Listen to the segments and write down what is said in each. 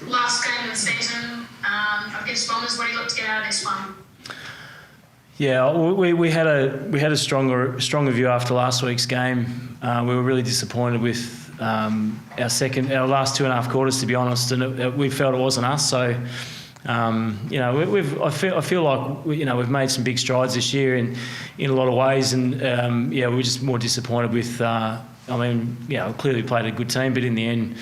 last game of the season against Bombers. What do you look to get out of this one? Yeah, we had a stronger view after last week's game. We were really disappointed with our last 2.5 quarters, to be honest, and we felt it wasn't us. So, I feel like we've made some big strides this year in a lot of ways, and we're just more disappointed with. Clearly played a good team, but in the end.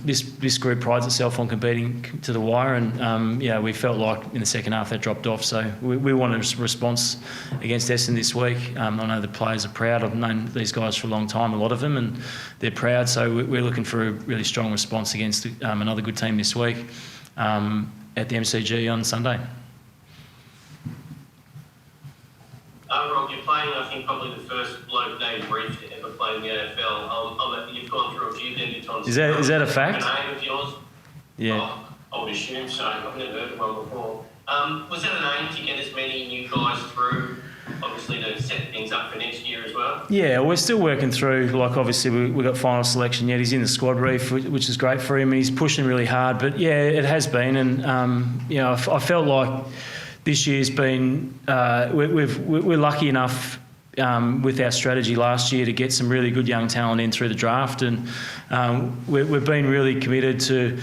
This group prides itself on competing to the wire, and we felt like in the second half that dropped off. So we wanted a response against Essendon this week. I know the players are proud. I've known these guys for a long time, a lot of them, and they're proud. So we're looking for a really strong response against another good team this week at the MCG on Sunday. Rob, you're playing, I think, probably the first bloke named Reef to ever play in the AFL. You've gone through a few debutantes. Is that a fact? A name of yours? Yeah. I would assume so. I've never heard of one before. Was that an aim to get as many new guys through, obviously to set things up for next year as well? Yeah, we're still working through. Like, obviously, we got final selection yet. He's in the squad, Reef, which is great for him, and he's pushing really hard. But yeah, it has been, and I felt like. This year's been, we're lucky enough with our strategy last year to get some really good young talent in through the draft, and we've been really committed to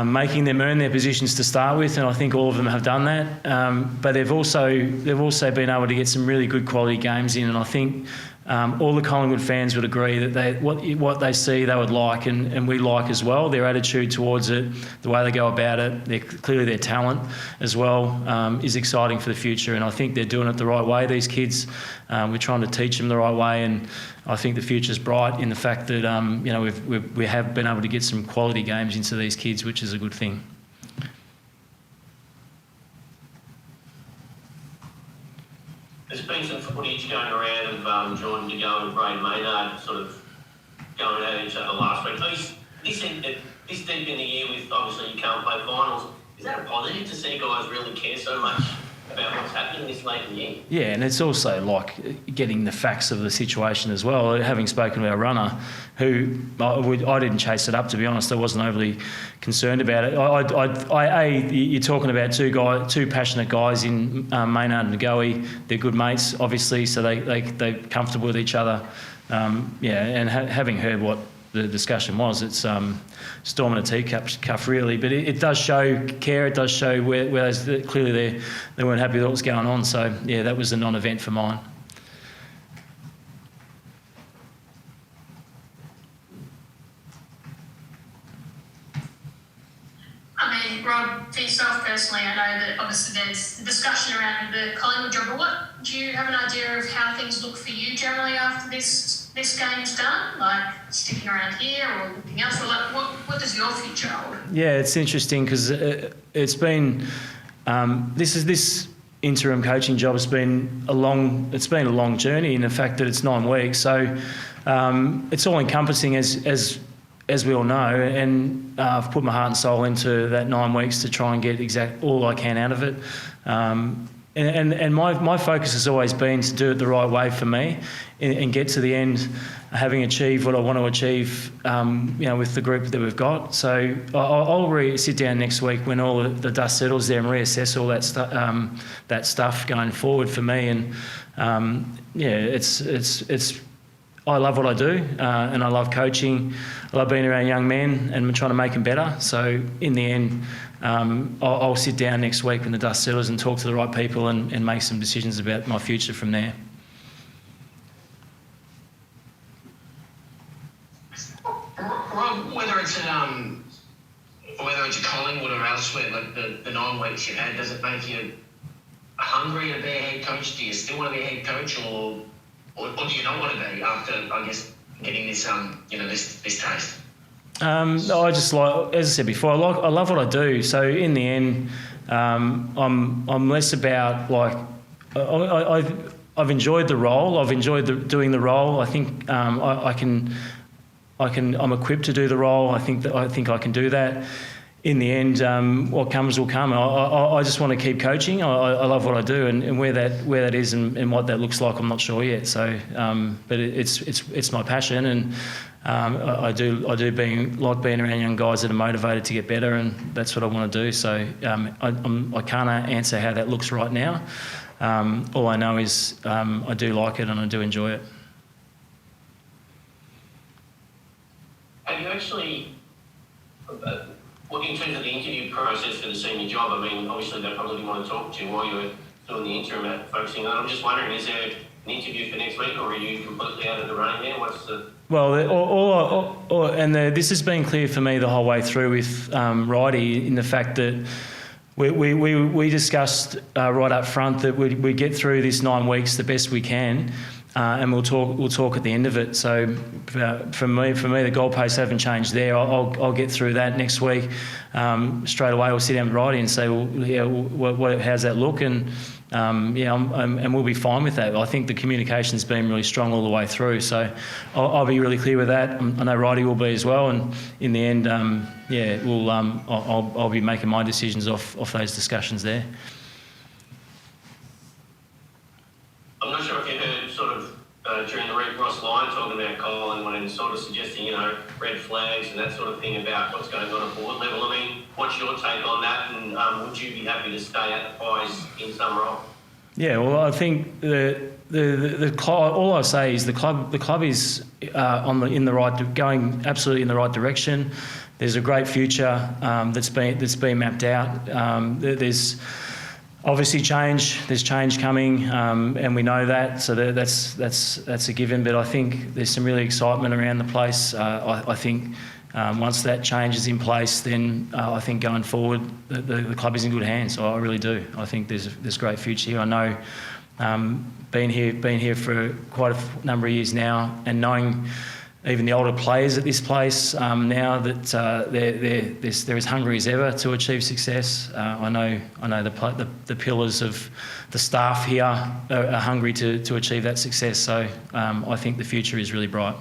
making them earn their positions to start with, and I think all of them have done that. But they've also been able to get some really good quality games in, and I think all the Collingwood fans would agree that what they see they would like, and we like as well. Their attitude towards it, the way they go about it, clearly their talent as well is exciting for the future, and I think they're doing it the right way. These kids, we're trying to teach them the right way, and I think the future's bright in the fact that we have been able to get some quality games into these kids, which is a good thing. There's been some footage going around of Jordan De Goey and Brad Maynard sort of going at each other last week. This deep in the year with, obviously, you can't play finals. Is that a positive to see guys really care so much about what's happening this late in the year? Yeah, and it's also like getting the facts of the situation as well. Having spoken to our runner, who I didn't chase it up, to be honest. I wasn't overly concerned about it. You're talking about two passionate guys in Maynard and De Goey. They're good mates, obviously, so they're comfortable with each other. And having heard what the discussion was, it's storming a teacup really, but it does show care. It does show where clearly they weren't happy with what was going on. So yeah, that was a non-event for mine. I mean, Rob, for yourself personally, I know that obviously there's discussion around the Collingwood job, but do you have an idea of how things look for you generally after this game's done? Like sticking around here or looking elsewhere? Like what does your future hold? Yeah, it's interesting because it's been this interim coaching job has been a long journey in the fact that it's 9 weeks. So it's all encompassing as we all know, and I've put my heart and soul into that 9 weeks to try and get all I can out of it. And my focus has always been to do it the right way for me and get to the end having achieved what I want to achieve, with the group that we've got. So I'll sit down next week when all the dust settles there and reassess all that stuff going forward for me. And it's I love what I do, and I love coaching. I love being around young men and trying to make them better. So in the end, I'll sit down next week when the dust settles and talk to the right people and make some decisions about my future from there. Rob, whether it's at Collingwood or elsewhere, like the 9 weeks you've had, does it make you hungry to be a head coach? Do you still want to be a head coach, or do you not want to be after, I guess, getting this this taste? I just like, as I said before, I love what I do. So in the end, I'm less about like I've enjoyed the role. I've enjoyed doing the role. I think I'm equipped to do the role. I think I can do that. in the end, what comes will come. I just want to keep coaching. I love what I do, and where that is and what that looks like, I'm not sure yet. So, but it's my passion, and I do like being around young guys that are motivated to get better, and that's what I want to do. So I can't answer how that looks right now. All I know is I do like it and I do enjoy it. Have you actually, in terms of the interview process for the senior job, I mean, obviously they probably didn't want to talk to you while you were doing the interim focusing on it. I'm just wondering, is there an interview for next week, or are you completely out of the running there? What's the... Well, this has been clear for me the whole way through with Righty, in the fact that we discussed right up front that we get through this 9 weeks the best we can, and we'll talk at the end of it. So for me, the goalposts haven't changed there. I'll get through that next week. Straight away, we'll sit down with Righty and say, well, yeah, how's that look? And and we'll be fine with that. I think the communication's been really strong all the way through, so I'll be really clear with that. I know Righty will be as well, and in the end, I'll be making my decisions off those discussions there. I'm not sure if you heard sort of during the Red Ross line talking about Collingwood and sort of suggesting, red flags and that sort of thing about what's going on at board level. I mean, what's your take on that, and would you be happy to stay at the Pies in some role? Yeah, well, I think the club, all I say is the club is going absolutely in the right direction. There's a great future that's been mapped out. There's obviously change. There's change coming, and we know that. So that's a given. But I think there's some really excitement around the place. I think once that change is in place, then I think going forward, the club is in good hands. I really do. I think there's great future here. I know, been here for quite a number of years now, and knowing even the older players at this place now that they're as hungry as ever to achieve success. I know the pillars of the staff here are hungry to achieve that success. So I think the future is really bright.